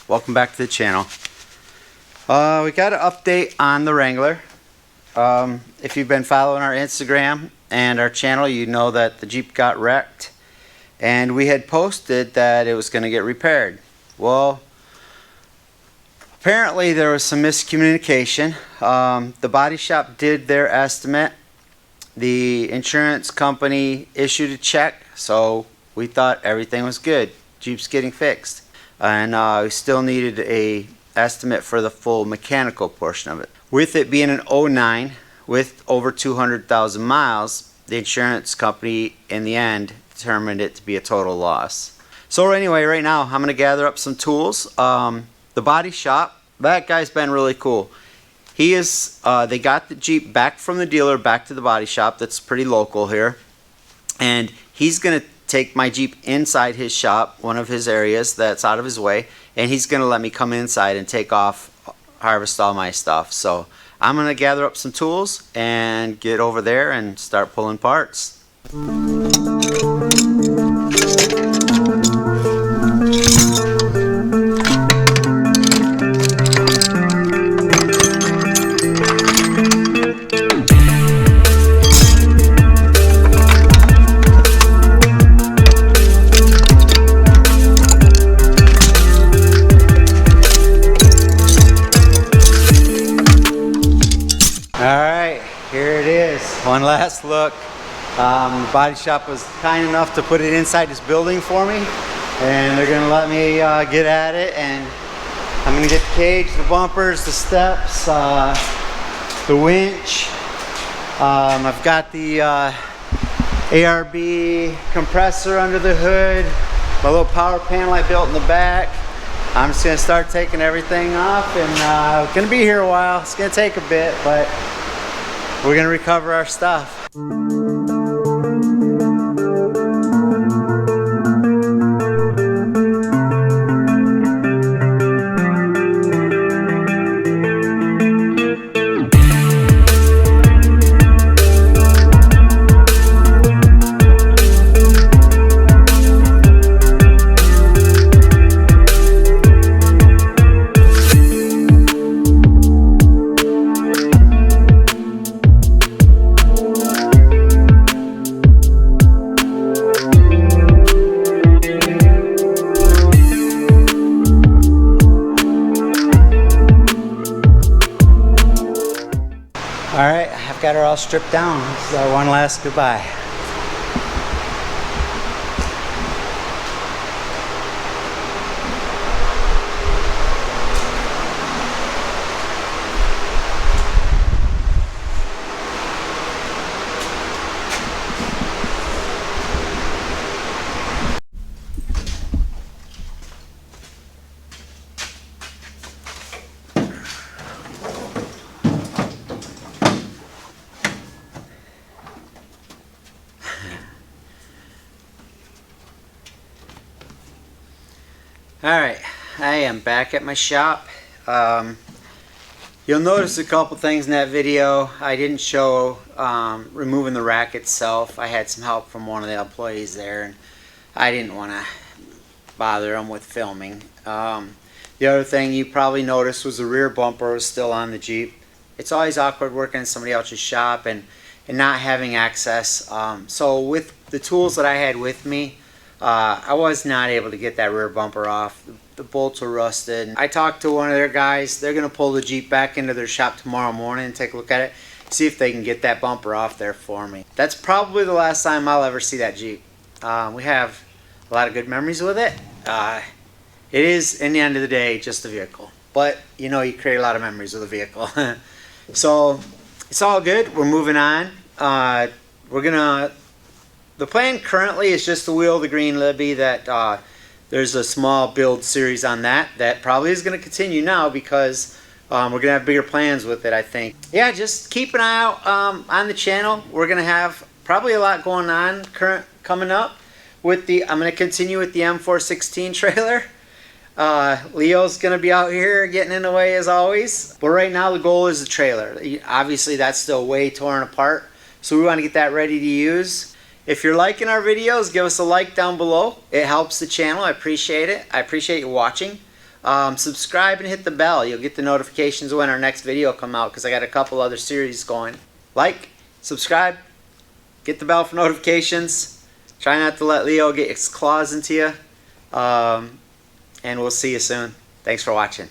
welcome back to the channel. We got an update on the Wrangler. If you've been following our Instagram and our channel, you know that the Jeep got wrecked and we had posted that it was going to get repaired. Well, apparently there was some miscommunication. The body shop did their estimate. The insurance company issued a check, so we thought everything was good. Jeep's getting fixed. And we still needed a estimate for the full mechanical portion of it. With it being an 09 with over 200,000 miles, the insurance company in the end determined it to be a total loss. So anyway, right now I'm going to gather up some tools. The body shop, that guy's been really cool. He is, they got the Jeep back from the dealer back to the body shop. That's pretty local here. And he's going to take my Jeep inside his shop, one of his areas that's out of his way, and he's going to let me come inside and take off, harvest all my stuff. So I'm going to gather up some tools and get over there and start pulling parts. Alright, here it is. One last look. The body shop was kind enough to put it inside this building for me, and they're going to let me get at it, and I'm going to get the cage, the bumpers, the steps, the winch. I've got the ARB compressor under the hood, my little power panel I built in the back. I'm just going to start taking everything off, and going to be here a while. It's going to take a bit, but we're going to recover our stuff. Alright, I've got her all stripped down. This is our one last goodbye. Alright, I am back at my shop. You'll notice a couple things in that video. I didn't show removing the rack itself. I had some help from one of the employees there, and I didn't want to bother them with filming. The other thing you probably noticed was the rear bumper was still on the Jeep. It's always awkward working in somebody else's shop and not having access. So with the tools that I had with me, I was not able to get that rear bumper off. The bolts were rusted. I talked to one of their guys. They're going to pull the Jeep back into their shop tomorrow morning and take a look at it, see if they can get that bumper off there for me. That's probably the last time I'll ever see that Jeep. We have a lot of good memories with it. It is, in the end of the day, just a vehicle. But, you know, you create a lot of memories with a vehicle. So, it's all good. We're moving on. The plan currently is just to wheel the Green Libby. That there's a small build series on that probably is going to continue now because we're going to have bigger plans with it, I think. Yeah, just keep an eye out on the channel. We're going to have probably a lot going on coming up. I'm going to continue with the M416 trailer. Leo's going to be out here getting in the way as always. But right now the goal is the trailer. Obviously that's still way torn apart, so we want to get that ready to use. If you're liking our videos, give us a like down below. It helps the channel. I appreciate it. I appreciate you watching. Subscribe and hit the bell. You'll get the notifications when our next video come out, because I got a couple other series going. Like, subscribe, get the bell for notifications. Try not to let Leo get his claws into you. And we'll see you soon. Thanks for watching.